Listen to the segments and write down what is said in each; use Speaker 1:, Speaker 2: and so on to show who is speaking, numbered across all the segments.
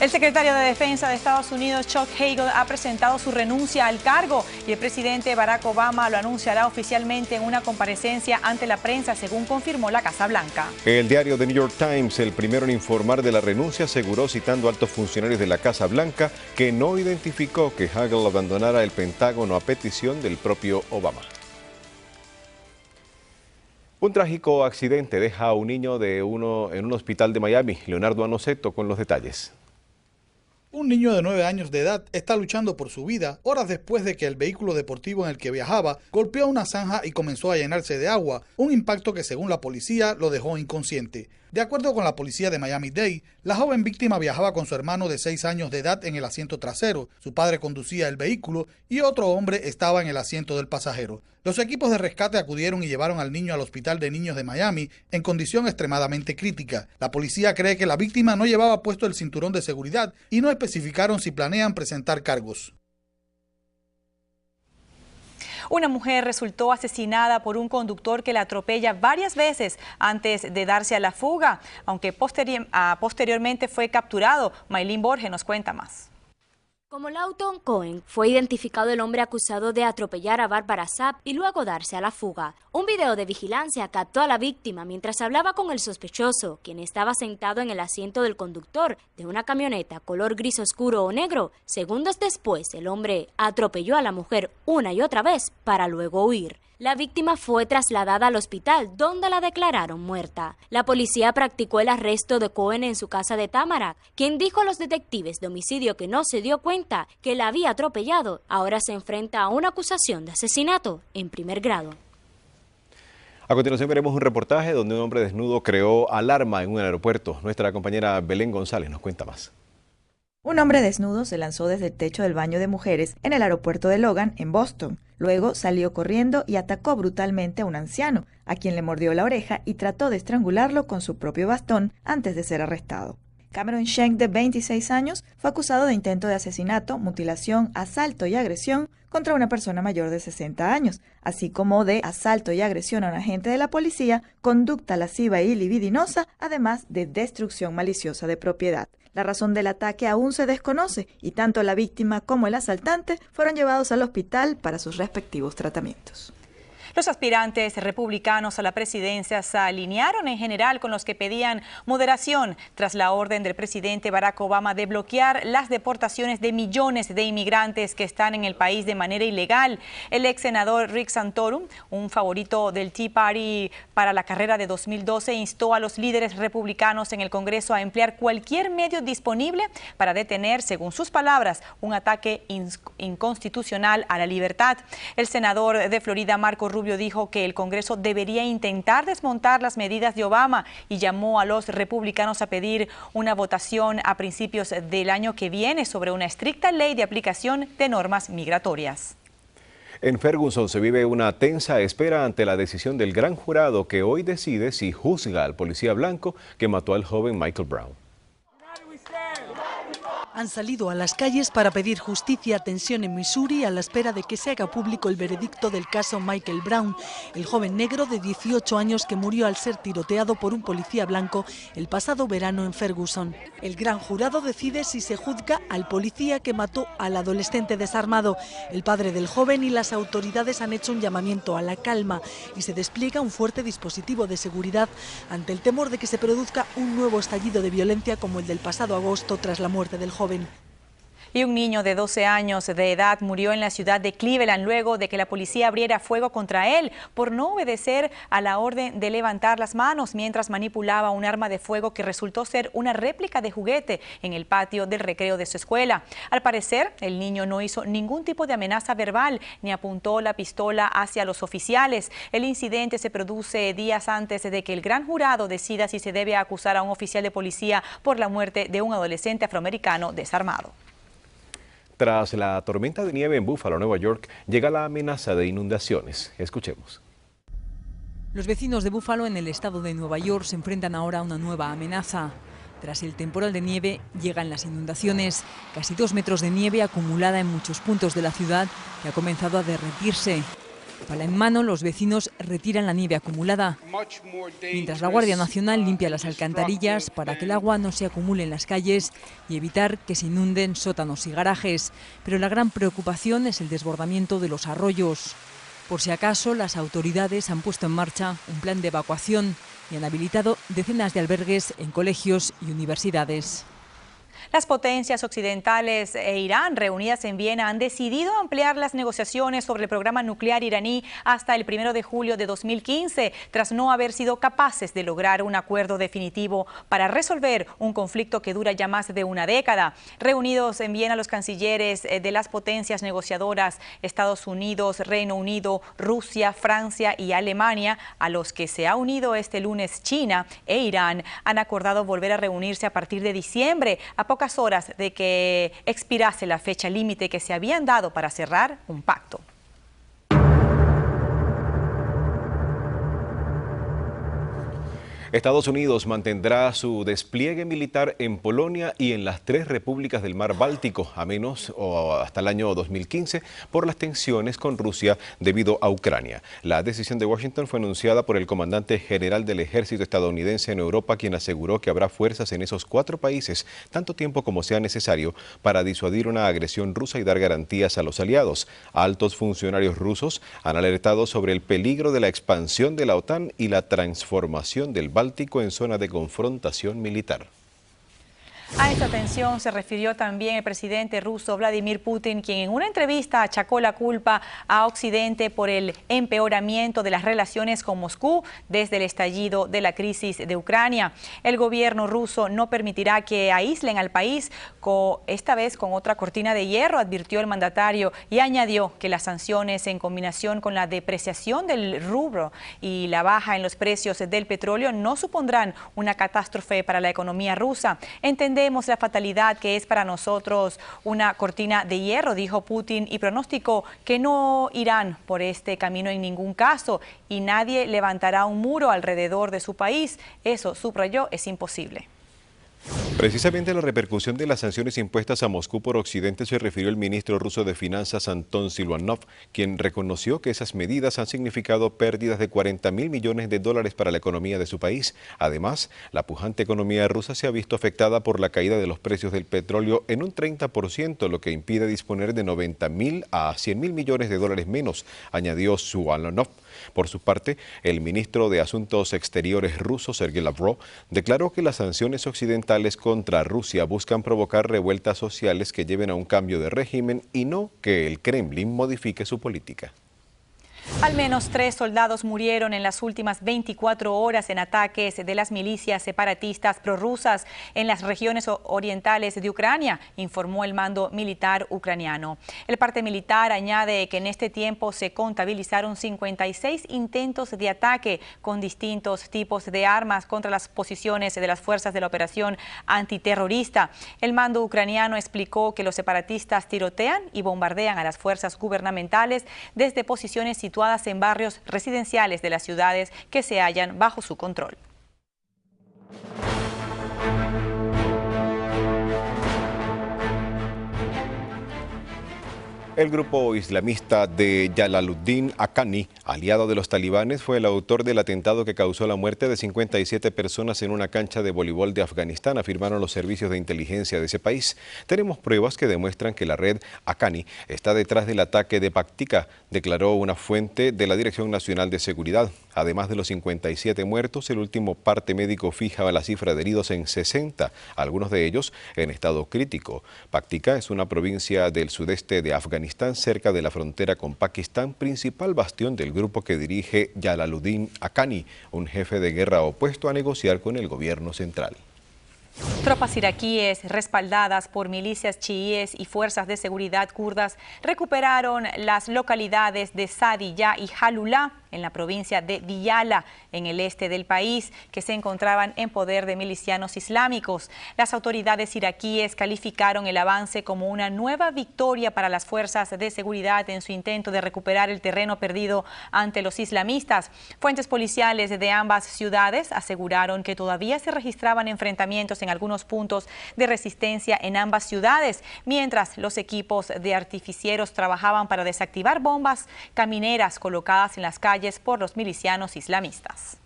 Speaker 1: El secretario de Defensa de Estados Unidos, Chuck Hagel, ha presentado su renuncia al cargo y el presidente Barack Obama lo anunciará oficialmente en una comparecencia ante la prensa, según confirmó la Casa Blanca.
Speaker 2: El diario The New York Times, el primero en informar de la renuncia, aseguró, citando a altos funcionarios de la Casa Blanca, que no identificó que Hagel abandonara el Pentágono a petición del propio Obama. Un trágico accidente deja a un niño en un hospital de Miami. Leonardo Anoceto con los detalles.
Speaker 3: Un niño de 9 años de edad está luchando por su vida horas después de que el vehículo deportivo en el que viajaba golpeó una zanja y comenzó a llenarse de agua, un impacto que según la policía lo dejó inconsciente. De acuerdo con la policía de Miami-Dade, la joven víctima viajaba con su hermano de 6 años de edad en el asiento trasero, su padre conducía el vehículo y otro hombre estaba en el asiento del pasajero. Los equipos de rescate acudieron y llevaron al niño al Hospital de Niños de Miami en condición extremadamente crítica. La policía cree que la víctima no llevaba puesto el cinturón de seguridad y no especificaron si planean presentar cargos.
Speaker 1: Una mujer resultó asesinada por un conductor que la atropella varias veces antes de darse a la fuga, aunque posteriormente fue capturado. Maylin Borges nos cuenta más.
Speaker 4: Como Lawton Cohen, fue identificado el hombre acusado de atropellar a Barbara Sapp y luego darse a la fuga. Un video de vigilancia captó a la víctima mientras hablaba con el sospechoso, quien estaba sentado en el asiento del conductor de una camioneta color gris oscuro o negro. Segundos después, el hombre atropelló a la mujer una y otra vez para luego huir. La víctima fue trasladada al hospital, donde la declararon muerta. La policía practicó el arresto de Cohen en su casa de Tamarack, quien dijo a los detectives de homicidio que no se dio cuenta que la había atropellado. Ahora se enfrenta a una acusación de asesinato en primer grado.
Speaker 2: A continuación veremos un reportaje donde un hombre desnudo creó alarma en un aeropuerto. Nuestra compañera Belén González nos cuenta más.
Speaker 5: Un hombre desnudo se lanzó desde el techo del baño de mujeres en el aeropuerto de Logan, en Boston. Luego salió corriendo y atacó brutalmente a un anciano, a quien le mordió la oreja y trató de estrangularlo con su propio bastón antes de ser arrestado. Cameron Schenck, de 26 años, fue acusado de intento de asesinato, mutilación, asalto y agresión contra una persona mayor de 60 años, así como de asalto y agresión a un agente de la policía, conducta lasciva y libidinosa, además de destrucción maliciosa de propiedad. La razón del ataque aún se desconoce y tanto la víctima como el asaltante fueron llevados al hospital para sus respectivos tratamientos.
Speaker 1: Los aspirantes republicanos a la presidencia se alinearon en general con los que pedían moderación tras la orden del presidente Barack Obama de bloquear las deportaciones de millones de inmigrantes que están en el país de manera ilegal. El ex senador Rick Santorum, un favorito del Tea Party para la carrera de 2012, instó a los líderes republicanos en el Congreso a emplear cualquier medio disponible para detener, según sus palabras, un ataque inconstitucional a la libertad. El senador de Florida, Marco Rubio, dijo que el Congreso debería intentar desmontar las medidas de Obama y llamó a los republicanos a pedir una votación a principios del año que viene sobre una estricta ley de aplicación de normas migratorias.
Speaker 2: En Ferguson se vive una tensa espera ante la decisión del gran jurado que hoy decide si juzga al policía blanco que mató al joven Michael Brown.
Speaker 6: Han salido a las calles para pedir justicia, tensión en Missouri a la espera de que se haga público el veredicto del caso Michael Brown, el joven negro de 18 años que murió al ser tiroteado por un policía blanco el pasado verano en Ferguson. El gran jurado decide si se juzga al policía que mató al adolescente desarmado. El padre del joven y las autoridades han hecho un llamamiento a la calma y se despliega un fuerte dispositivo de seguridad ante el temor de que se produzca un nuevo estallido de violencia como el del pasado agosto tras la muerte del joven.
Speaker 1: Y un niño de 12 años de edad murió en la ciudad de Cleveland luego de que la policía abriera fuego contra él por no obedecer a la orden de levantar las manos mientras manipulaba un arma de fuego que resultó ser una réplica de juguete en el patio del recreo de su escuela. Al parecer, el niño no hizo ningún tipo de amenaza verbal ni apuntó la pistola hacia los oficiales. El incidente se produce días antes de que el gran jurado decida si se debe acusar a un oficial de policía por la muerte de un adolescente afroamericano desarmado.
Speaker 2: Tras la tormenta de nieve en Buffalo, Nueva York, llega la amenaza de inundaciones. Escuchemos.
Speaker 7: Los vecinos de Buffalo, en el estado de Nueva York, se enfrentan ahora a una nueva amenaza. Tras el temporal de nieve, llegan las inundaciones. Casi 2 metros de nieve acumulada en muchos puntos de la ciudad que ha comenzado a derretirse. Pala en mano, los vecinos retiran la nieve acumulada, mientras la Guardia Nacional limpia las alcantarillas para que el agua no se acumule en las calles y evitar que se inunden sótanos y garajes. Pero la gran preocupación es el desbordamiento de los arroyos. Por si acaso, las autoridades han puesto en marcha un plan de evacuación y han habilitado decenas de albergues en colegios y universidades.
Speaker 1: Las potencias occidentales e Irán, reunidas en Viena, han decidido ampliar las negociaciones sobre el programa nuclear iraní hasta el 1 de julio de 2015, tras no haber sido capaces de lograr un acuerdo definitivo para resolver un conflicto que dura ya más de una década. Reunidos en Viena los cancilleres de las potencias negociadoras Estados Unidos, Reino Unido, Rusia, Francia y Alemania, a los que se ha unido este lunes China e Irán, han acordado volver a reunirse a partir de diciembre, a pocas horas de que expirase la fecha límite que se habían dado para cerrar un pacto.
Speaker 2: Estados Unidos mantendrá su despliegue militar en Polonia y en las 3 repúblicas del mar Báltico, a menos o hasta el año 2015, por las tensiones con Rusia debido a Ucrania. La decisión de Washington fue anunciada por el comandante general del ejército estadounidense en Europa, quien aseguró que habrá fuerzas en esos 4 países tanto tiempo como sea necesario para disuadir una agresión rusa y dar garantías a los aliados. Altos funcionarios rusos han alertado sobre el peligro de la expansión de la OTAN y la transformación del Báltico en zona de confrontación militar.
Speaker 1: A esta tensión se refirió también el presidente ruso Vladimir Putin, quien en una entrevista achacó la culpa a Occidente por el empeoramiento de las relaciones con Moscú desde el estallido de la crisis de Ucrania. El gobierno ruso no permitirá que aíslen al país, esta vez con otra cortina de hierro, advirtió el mandatario, y añadió que las sanciones en combinación con la depreciación del rublo y la baja en los precios del petróleo no supondrán una catástrofe para la economía rusa. Entendemos la fatalidad que es para nosotros una cortina de hierro, dijo Putin, y pronosticó que no irán por este camino en ningún caso y nadie levantará un muro alrededor de su país. Eso, subrayó, es imposible.
Speaker 2: Precisamente la repercusión de las sanciones impuestas a Moscú por Occidente se refirió el ministro ruso de Finanzas Anton Siluanov, quien reconoció que esas medidas han significado pérdidas de 40.000 millones de dólares para la economía de su país. Además, la pujante economía rusa se ha visto afectada por la caída de los precios del petróleo en un 30%, lo que impide disponer de 90.000 a 100.000 millones de dólares menos, añadió Siluanov. Por su parte, el ministro de Asuntos Exteriores ruso, Sergei Lavrov, declaró que las sanciones occidentales contra Rusia buscan provocar revueltas sociales que lleven a un cambio de régimen y no que el Kremlin modifique su política.
Speaker 1: Al menos 3 soldados murieron en las últimas 24 horas en ataques de las milicias separatistas prorrusas en las regiones orientales de Ucrania, informó el mando militar ucraniano. El parte militar añade que en este tiempo se contabilizaron 56 intentos de ataque con distintos tipos de armas contra las posiciones de las fuerzas de la operación antiterrorista. El mando ucraniano explicó que los separatistas tirotean y bombardean a las fuerzas gubernamentales desde posiciones situadas en barrios residenciales de las ciudades que se hallan bajo su control.
Speaker 2: El grupo islamista de Jalaluddin Haqqani, aliado de los talibanes, fue el autor del atentado que causó la muerte de 57 personas en una cancha de voleibol de Afganistán, afirmaron los servicios de inteligencia de ese país. Tenemos pruebas que demuestran que la red Haqqani está detrás del ataque de Paktika, declaró una fuente de la Dirección Nacional de Seguridad. Además de los 57 muertos, el último parte médico fija la cifra de heridos en 60, algunos de ellos en estado crítico. Paktika es una provincia del sudeste de Afganistán, cerca de la frontera con Pakistán, principal bastión del grupo que dirige Jalaluddin Haqqani, un jefe de guerra opuesto a negociar con el gobierno central.
Speaker 1: Tropas iraquíes respaldadas por milicias chiíes y fuerzas de seguridad kurdas recuperaron las localidades de Sadiyah y Jalula en la provincia de Diyala, en el este del país, que se encontraban en poder de milicianos islámicos. Las autoridades iraquíes calificaron el avance como una nueva victoria para las fuerzas de seguridad en su intento de recuperar el terreno perdido ante los islamistas. Fuentes policiales de ambas ciudades aseguraron que todavía se registraban enfrentamientos en algunos algunos puntos de resistencia en ambas ciudades, mientras los equipos de artificieros trabajaban para desactivar bombas camineras colocadas en las calles por los milicianos islamistas.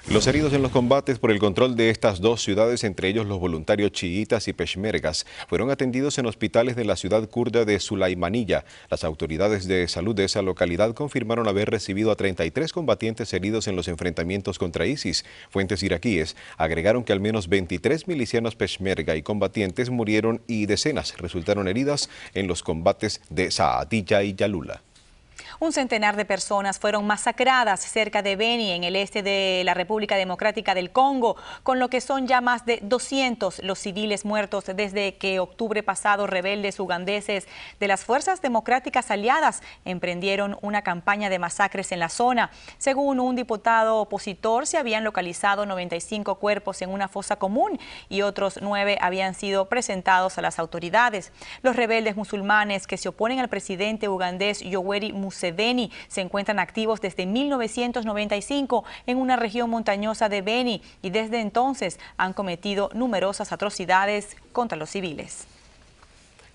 Speaker 2: Los heridos en los combates por el control de estas dos ciudades, entre ellos los voluntarios chiitas y peshmergas, fueron atendidos en hospitales de la ciudad kurda de Sulaymaniyah. Las autoridades de salud de esa localidad confirmaron haber recibido a 33 combatientes heridos en los enfrentamientos contra ISIS. Fuentes iraquíes agregaron que al menos 23 milicianos peshmerga y combatientes murieron y decenas resultaron heridas en los combates de Saadiyya y Yalula.
Speaker 1: Un centenar de personas fueron masacradas cerca de Beni, en el este de la República Democrática del Congo, con lo que son ya más de 200 los civiles muertos desde que octubre pasado rebeldes ugandeses de las Fuerzas Democráticas Aliadas emprendieron una campaña de masacres en la zona. Según un diputado opositor, se habían localizado 95 cuerpos en una fosa común y otros 9 habían sido presentados a las autoridades. Los rebeldes musulmanes que se oponen al presidente ugandés Yoweri Museveni se encuentran activos desde 1995 en una región montañosa de Beni y desde entonces han cometido numerosas atrocidades contra los civiles.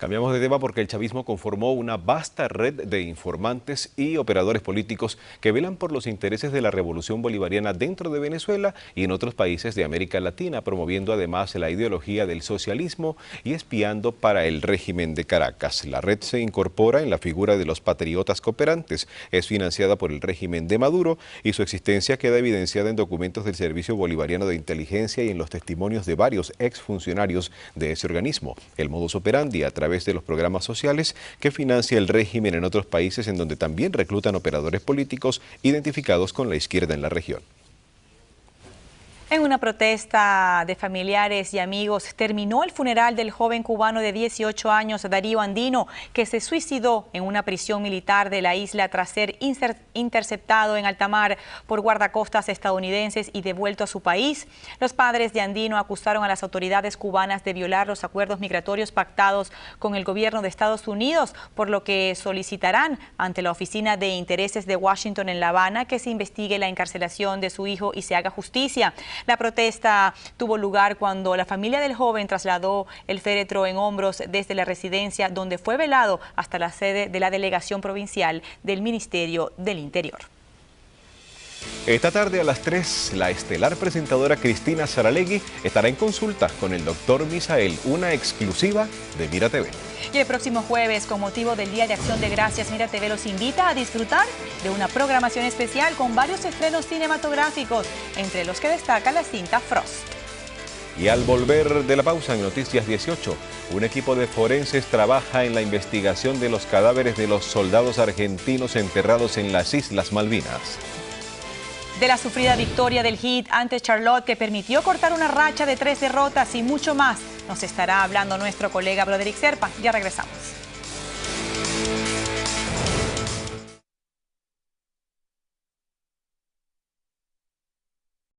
Speaker 2: Cambiamos de tema porque el chavismo conformó una vasta red de informantes y operadores políticos que velan por los intereses de la revolución bolivariana dentro de Venezuela y en otros países de América Latina, promoviendo además la ideología del socialismo y espiando para el régimen de Caracas. La red se incorpora en la figura de los patriotas cooperantes, es financiada por el régimen de Maduro y su existencia queda evidenciada en documentos del Servicio Bolivariano de Inteligencia y en los testimonios de varios exfuncionarios de ese organismo. El modus operandi a través de los programas sociales que financia el régimen en otros países en donde también reclutan operadores políticos identificados con la izquierda en la región.
Speaker 1: En una protesta de familiares y amigos terminó el funeral del joven cubano de 18 años, Darío Andino, que se suicidó en una prisión militar de la isla tras ser interceptado en alta mar por guardacostas estadounidenses y devuelto a su país. Los padres de Andino acusaron a las autoridades cubanas de violar los acuerdos migratorios pactados con el gobierno de Estados Unidos, por lo que solicitarán ante la Oficina de Intereses de Washington en La Habana que se investigue la encarcelación de su hijo y se haga justicia. La protesta tuvo lugar cuando la familia del joven trasladó el féretro en hombros desde la residencia donde fue velado hasta la sede de la delegación provincial del Ministerio del Interior.
Speaker 2: Esta tarde a las 3, la estelar presentadora Cristina Saralegui estará en consulta con el doctor Misael, una exclusiva de Mira TV.
Speaker 1: Y el próximo jueves, con motivo del Día de Acción de Gracias, Mira TV los invita a disfrutar de una programación especial con varios estrenos cinematográficos, entre los que destaca la cinta Frost.
Speaker 2: Y al volver de la pausa en Noticias 18, un equipo de forenses trabaja en la investigación de los cadáveres de los soldados argentinos enterrados en las Islas Malvinas.
Speaker 1: De la sufrida victoria del Heat ante Charlotte, que permitió cortar una racha de 3 derrotas y mucho más, nos estará hablando nuestro colega Broderick Serpa. Ya regresamos.